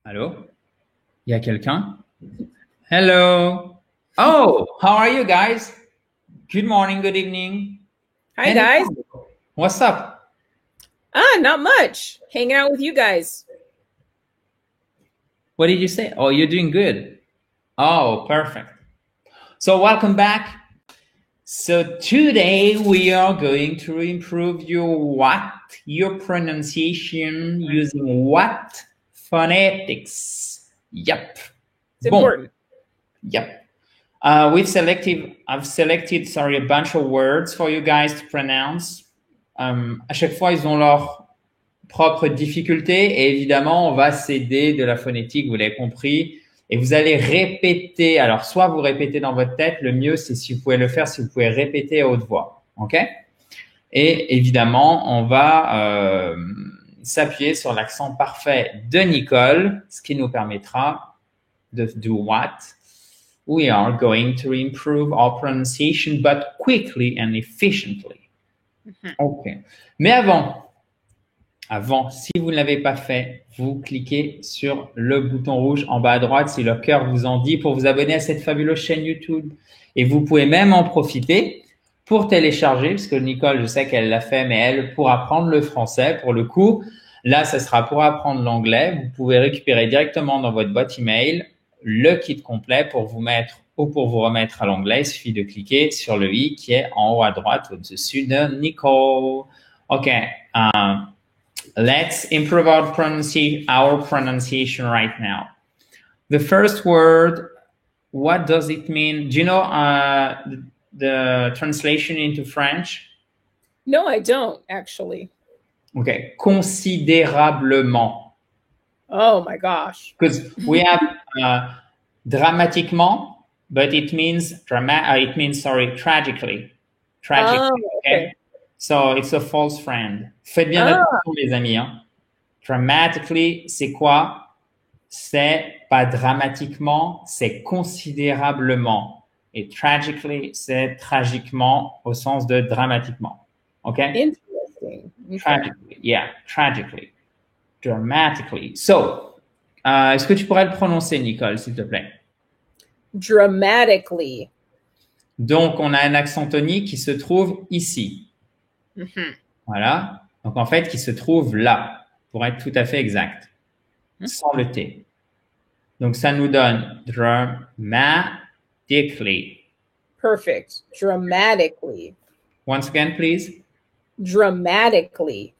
Allô? Il y a quelqu'un? Hello. Oh, how are you guys? Good morning, good evening. Hi, guys. What's up? Not much. Hanging out with you guys. What did you say? Oh, you're doing good. Oh, perfect. So welcome back. So today we are going to improve your pronunciation using what phonetics. Yep. It's important. Yep. I've selected, a bunch of words for you guys to pronounce. À chaque fois, ils ont leur propre difficulté et évidemment, on va s'aider de la phonétique, vous l'avez compris. Et vous allez répéter. Alors, soit vous répétez dans votre tête, le mieux, c'est si vous pouvez le faire, si vous pouvez répéter à haute voix. OK? Et évidemment, on va s'appuyer sur l'accent parfait de Nicole, ce qui nous permettra de do what? We are going to improve our pronunciation, but quickly and efficiently. OK. Mais avant, si vous ne l'avez pas fait, vous cliquez sur le bouton rouge en bas à droite, si le cœur vous en dit, pour vous abonner à cette fabuleuse chaîne YouTube. Et vous pouvez même en profiter pour télécharger, parce que Nicole, je sais qu'elle l'a fait, mais elle, pour apprendre le français, pour le coup, là, ça sera pour apprendre l'anglais. Vous pouvez récupérer directement dans votre boîte email le kit complet pour vous mettre ou pour vous remettre à l'anglais. Il suffit de cliquer sur le i qui est en haut à droite au-dessus de Nicole. OK. Let's improve our pronunciation right now. The first word, what does it mean? Do you know the translation into French? No, I don't, actually. Okay, considérablement. Oh, my gosh. Because we have dramatiquement, but it means tragically. Oh, okay. So it's a false friend. Faites bien attention, les amis. Hein. Dramatically, c'est quoi? C'est pas dramatiquement, c'est considérablement. Et tragically, c'est tragiquement au sens de dramatiquement. OK? Interesting. Tragically, yeah, tragically. Dramatically. So, est-ce que tu pourrais le prononcer, Nicole, s'il te plaît? Dramatically. Donc, on a un accent tonique qui se trouve ici. Voilà. Donc, en fait, qui se trouve là, pour être tout à fait exact, sans le T. Donc, ça nous donne dramatically. Perfect. Dramatically. Once again, please. Dramatically.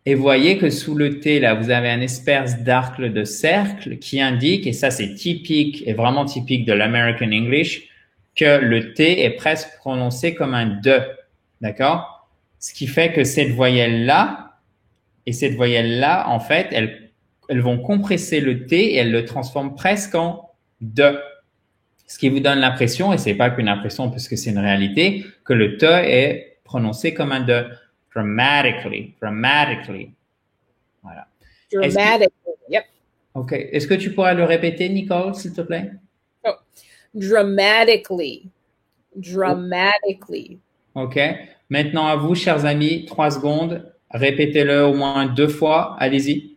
Et vous voyez que sous le T, là, vous avez un espèce d'arc de cercle qui indique, et ça, c'est typique et vraiment typique de l'American English, que le T est presque prononcé comme un de. D'accord? Ce qui fait que cette voyelle-là et cette voyelle-là, en fait, elles vont compresser le T et elles le transforment presque en de. Ce qui vous donne l'impression, et c'est pas qu'une impression puisque c'est une réalité, que le te est prononcé comme un de. Dramatically. Voilà. Dramatically, yep. OK. Est-ce que tu pourrais le répéter, Nicole, s'il te plaît? Oh. Dramatically. OK. Maintenant, à vous, chers amis, 3 secondes. Répétez-le au moins 2 fois. Allez-y.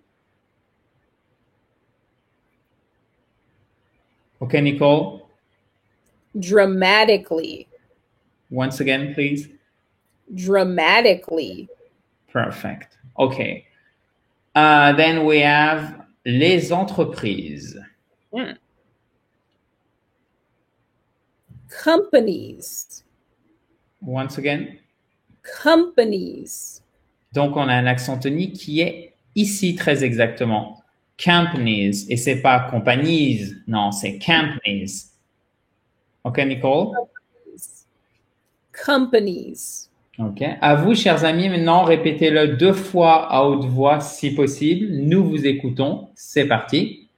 OK, Nicole? Dramatically. Once again, please. Dramatically. Perfect. OK. Then we have les entreprises. Companies. Once again. Companies. Donc, on a un accent tonique qui est ici très exactement. Companies. Et c'est pas companies. Non, c'est companies. OK, Nicole? Companies. OK. À vous, chers amis, maintenant, répétez-le 2 fois à haute voix si possible. Nous vous écoutons. C'est parti.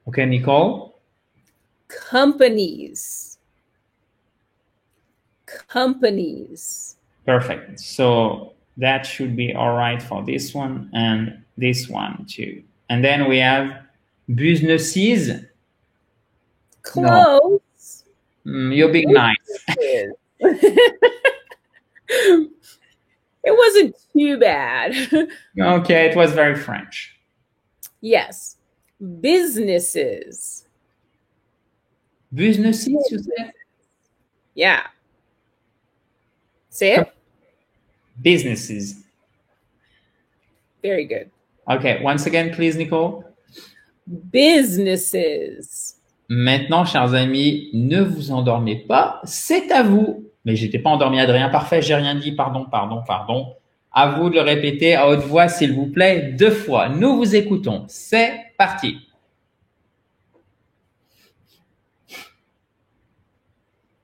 OK, Nicole? Companies. Perfect. So that should be all right for this one and this one too. And then we have businesses. Close. No. You're being nice. It wasn't too bad. Okay, it was very French. Yes. Businesses. Businesses, you said? Yeah. Say it. Businesses. Very good. Okay, once again, please, Nicole. Businesses. Maintenant, chers amis, ne vous endormez pas, c'est à vous. Mais j'étais pas endormi, Adrien, parfait, j'ai rien dit, pardon. À vous de le répéter à haute voix, s'il vous plaît, 2 fois. Nous vous écoutons. C'est parti.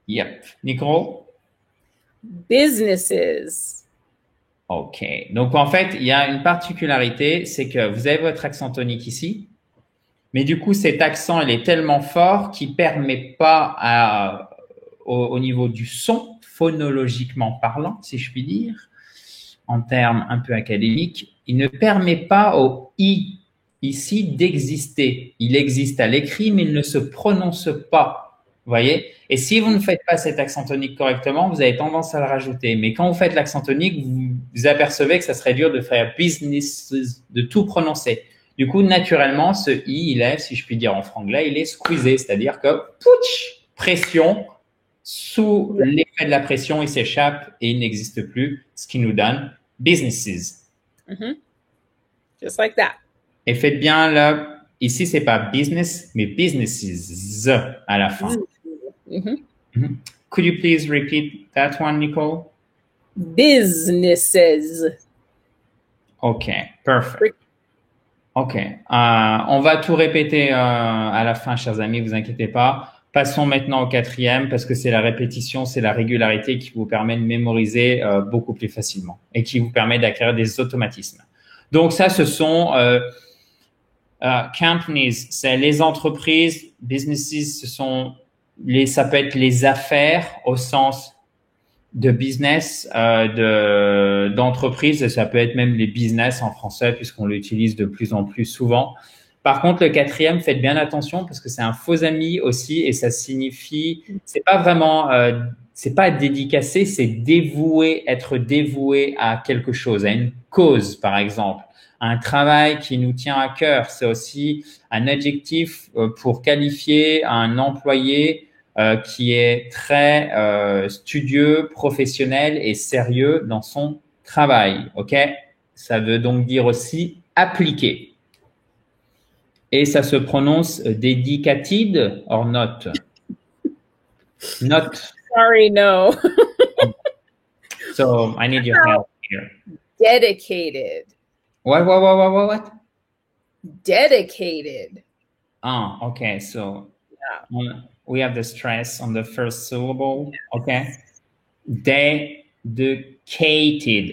Yep. Nicole? Businesses. OK. Donc, en fait, il y a une particularité, c'est que vous avez votre accent tonique ici, mais du coup, cet accent, il est tellement fort qu'il ne permet pas au niveau du son, phonologiquement parlant, si je puis dire, en termes un peu académiques, il ne permet pas au « i » ici d'exister. Il existe à l'écrit, mais il ne se prononce pas. Vous voyez? Et si vous ne faites pas cet accent tonique correctement, vous avez tendance à le rajouter. Mais quand vous faites l'accent tonique, vous apercevez que ça serait dur de faire « business », de tout prononcer. Du coup, naturellement, ce « i », il est, si je puis dire en franglais, il est squeezé, c'est-à-dire que pouch, pression, sous l'effet de la pression, il s'échappe et il n'existe plus, ce qui nous donne « businesses ». Just like that. Et faites bien là, ici, c'est pas « business », mais « businesses » à la fin. Could you please repeat that one, Nicole? Businesses. Okay, perfect. Okay, on va tout répéter à la fin, chers amis, vous inquiétez pas. Passons maintenant au 4e parce que c'est la répétition, c'est la régularité qui vous permet de mémoriser beaucoup plus facilement et qui vous permet d'acquérir des automatismes. Donc ça, ce sont companies, c'est les entreprises, businesses, ça peut être les affaires au sens de business, d'entreprise, et ça peut être même les business en français puisqu'on l'utilise de plus en plus souvent. Par contre, le 4e, faites bien attention parce que c'est un faux ami aussi et ça signifie, c'est pas vraiment, c'est pas dédicacé, c'est dévoué, être dévoué à quelque chose, à une cause par exemple, à un travail qui nous tient à cœur. C'est aussi un adjectif pour qualifier un employé qui est très studieux, professionnel et sérieux dans son travail. Ok, ça veut donc dire aussi appliquer. Et ça se prononce dedicated or not? Not. Sorry, no. So I need your help here. Dedicated. What? Dedicated. Ah, okay. So we have the stress on the first syllable. Okay. Dedicated.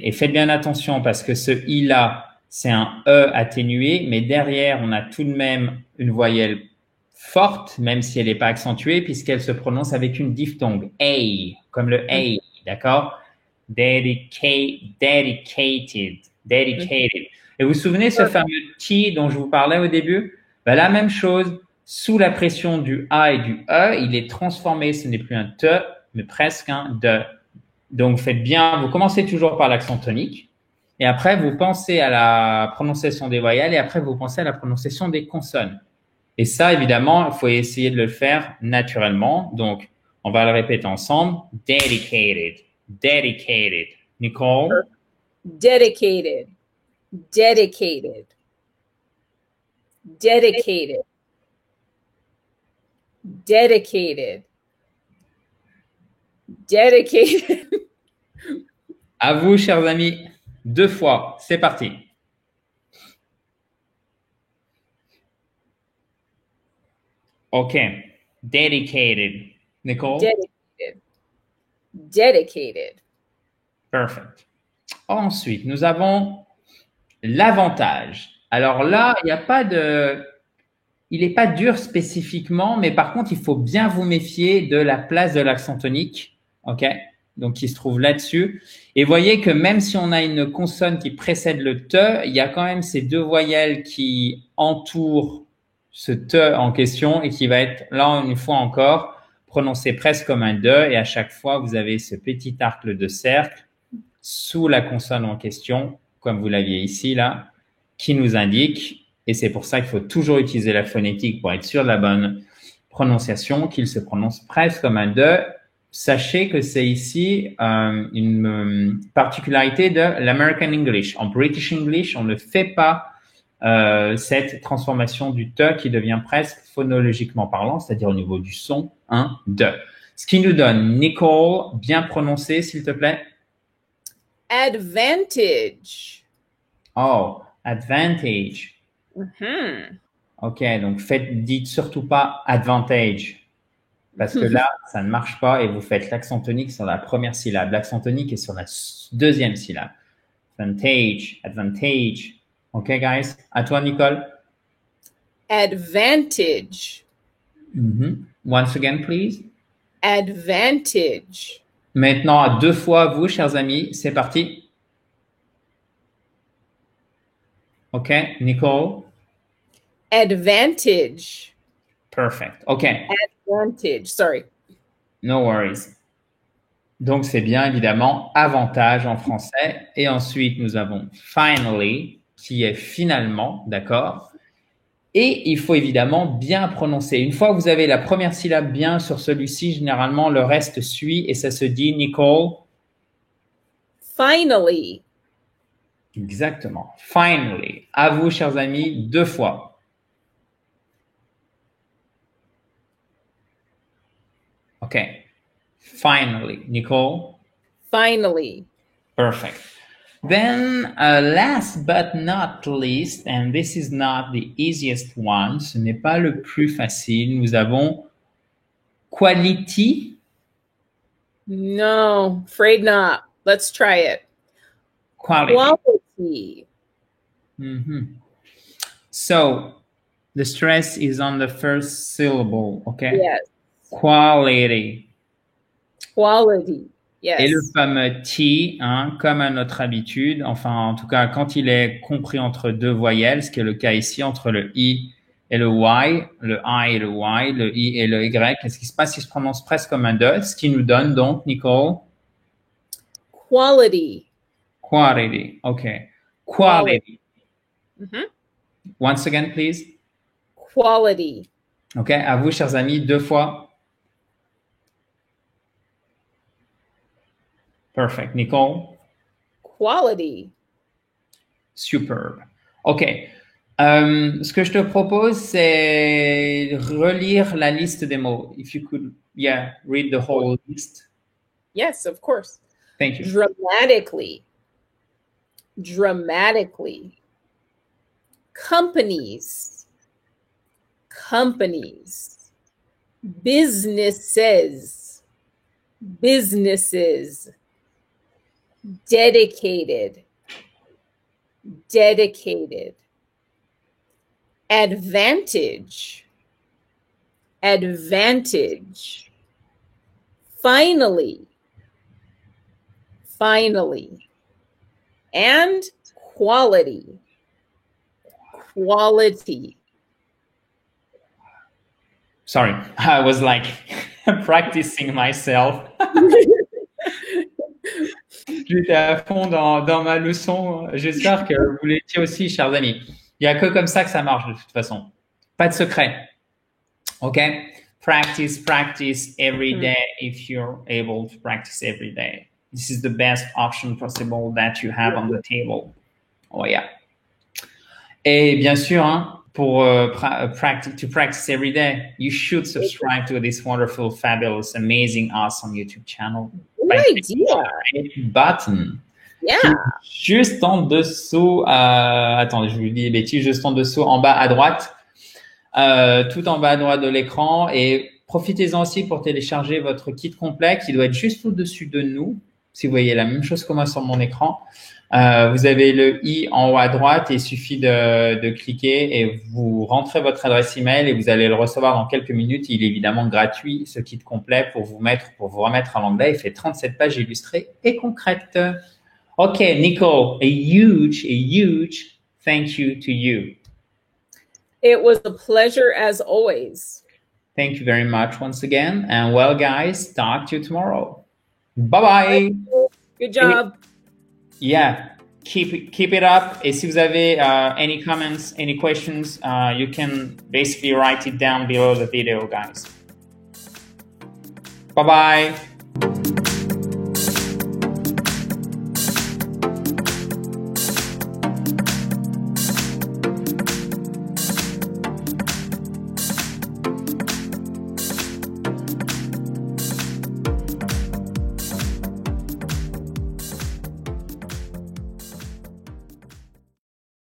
Et faites bien attention parce que ce « i » là, c'est un « e » atténué, mais derrière, on a tout de même une voyelle forte, même si elle n'est pas accentuée, puisqu'elle se prononce avec une diphtongue. A, comme le A, d'accord? Dedicated. Et vous vous souvenez ce fameux « T » dont je vous parlais au début? Ben, la même chose, sous la pression du A et du E, il est transformé, ce n'est plus un « te », mais presque un « de ». Donc, faites bien, vous commencez toujours par l'accent tonique. Et après, vous pensez à la prononciation des voyelles et après, vous pensez à la prononciation des consonnes. Et ça, évidemment, il faut essayer de le faire naturellement. Donc, on va le répéter ensemble. Dedicated. Dedicated. Nicole? Dedicated. Dedicated. Dedicated. Dedicated. Dedicated. À vous, chers amis. 2 fois. C'est parti. OK. Dedicated. Nicole? Dedicated. Dedicated. Perfect. Ensuite, nous avons l'avantage. Alors là, il n'est pas dur spécifiquement, mais par contre, il faut bien vous méfier de la place de l'accent tonique. OK? Donc, qui se trouve là-dessus. Et voyez que même si on a une consonne qui précède le te, il y a quand même ces 2 voyelles qui entourent ce te en question et qui va être, là, une fois encore, prononcé presque comme un de. Et à chaque fois, vous avez ce petit arc de cercle sous la consonne en question, comme vous l'aviez ici, là, qui nous indique, et c'est pour ça qu'il faut toujours utiliser la phonétique pour être sûr de la bonne prononciation, qu'il se prononce presque comme un de. Sachez que c'est ici une particularité de l'American English. En British English, on ne fait pas cette transformation du te qui devient presque phonologiquement parlant, c'est-à-dire au niveau du son, un de. Ce qui nous donne, Nicole, bien prononcé, s'il te plaît. Advantage. Oh, advantage. Mm-hmm. OK, donc dites surtout pas advantage. Parce que là, ça ne marche pas et vous faites l'accent tonique sur la première syllabe. L'accent tonique est sur la deuxième syllabe. Advantage, advantage. OK, guys? À toi, Nicole. Advantage. Once again, please. Advantage. Maintenant, à 2 fois, vous, chers amis. C'est parti. OK, Nicole. Advantage. Perfect. OK. Advantage. Sorry. No worries. Donc, c'est bien évidemment avantage en français. Et ensuite, nous avons finally, qui est finalement, d'accord? Et il faut évidemment bien prononcer. Une fois que vous avez la première syllabe bien sur celui-ci, généralement, le reste suit et ça se dit, Nicole? Finally. Exactement. Finally. À vous, chers amis, 2 fois. OK. Finally. Nicole? Finally. Perfect. Then, last but not least, and this is not the easiest one, ce n'est pas le plus facile, nous avons quality. No, afraid not. Let's try it. Quality. Quality. So, the stress is on the first syllable, okay? Yes. Quality. Quality. Yes. Et le fameux T, hein, comme à notre habitude, enfin, en tout cas, quand il est compris entre 2 voyelles, ce qui est le cas ici, entre le I et le Y, le I et le Y, le I et le Y, qu'est-ce qui se passe? Il se prononce presque comme un de, ce qui nous donne donc, Nicole? Quality. Quality. OK. Quality. Once again, please. Quality. OK. À vous, chers amis, 2 fois. Perfect. Nicole? Quality. Superbe. OK. Ce que je te propose, c'est relire la liste des mots. If you could, yeah, read the whole list. Yes, of course. Thank you. Dramatically. Dramatically. Companies. Companies. Businesses. Businesses. Dedicated. Dedicated. Advantage. Advantage. Finally. Finally. And quality. Quality. Sorry, I was like practicing myself. J'étais à fond dans ma leçon. J'espère que vous l'étiez aussi, chers amis. Il n'y a que comme ça que ça marche de toute façon. Pas de secret. OK? Practice, practice every day if you're able to practice every day. This is the best option possible that you have on the table. Oh yeah. Et bien sûr, hein, pour practice every day, you should subscribe to this wonderful, fabulous, amazing, awesome YouTube channel. Good idea. Button. Yeah. Juste en dessous, attendez, je vous dis des bêtises, juste en dessous, en bas à droite, tout en bas à droite de l'écran. Et profitez-en aussi pour télécharger votre kit complet qui doit être juste au-dessus de nous. Si vous voyez la même chose que moi sur mon écran, vous avez le i en haut à droite et il suffit de cliquer et vous rentrez votre adresse email et vous allez le recevoir dans quelques minutes. Il est évidemment gratuit, ce kit complet pour vous remettre en anglais. Il fait 37 pages illustrées et concrètes. OK, Nicole, a huge thank you to you. It was a pleasure as always. Thank you very much once again. And well, guys, talk to you tomorrow. Bye-bye. Good job. yeah, keep it up. Et si vous avez any comments, any questions, you can basically write it down below the video, guys. Bye-bye.